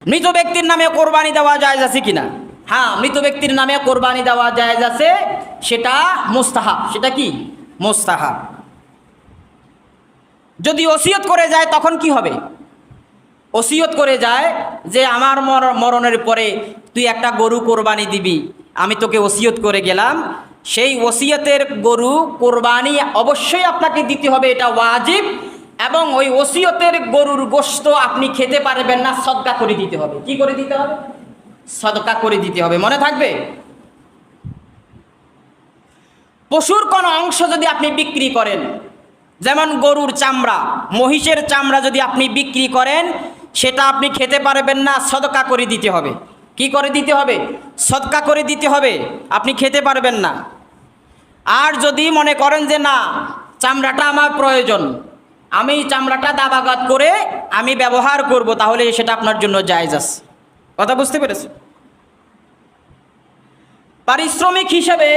মৃত ব্যক্তির নামে কোরবানি দেওয়া জায়েজ আছে কিনা? হ্যাঁ, মৃত ব্যক্তির নামে কোরবানি দেওয়া জায়েজ আছে, সেটা মুস্তাহাব। সেটা কি? মুস্তাহাব। যদি ওসিয়ত করে যায় তখন কি হবে? ওসিয়ত করে যায় যে আমার মরণের পরে তুই একটা গরু কোরবানি দিবি, আমি তোকে ওসিয়ত করে গেলাম, সেই ওসিয়তের গরু কোরবানি অবশ্যই আপনাকে দিতে হবে, এটা ওয়াজিব। এবং ওই ওসিয়তের গরুর গোশত আপনি খেতে পারবেন না, সদকা করে দিতে হবে। কি করে দিতে হবে? সদকা করে দিতে হবে। মনে থাকবে? পশুর কোনো অংশ যদি আপনি বিক্রি করেন, যেমন গরুর চামড়া, মহিষের চামড়া যদি আপনি বিক্রি করেন, সেটা আপনি খেতে পারবেন না, সদকা করে দিতে হবে। কি করে দিতে হবে? সদকা করে দিতে হবে, আপনি খেতে পারবেন না। আর যদি মনে করেন যে না, চামড়াটা আমার প্রয়োজন, আমি চামড়াটা দাবাগাত করে আমি ব্যবহার করব, তাহলে সেটা আপনার জন্য জায়েজ আছে। কথা বুঝতে পেরেছেন? পারিশ্রমিক হিসেবে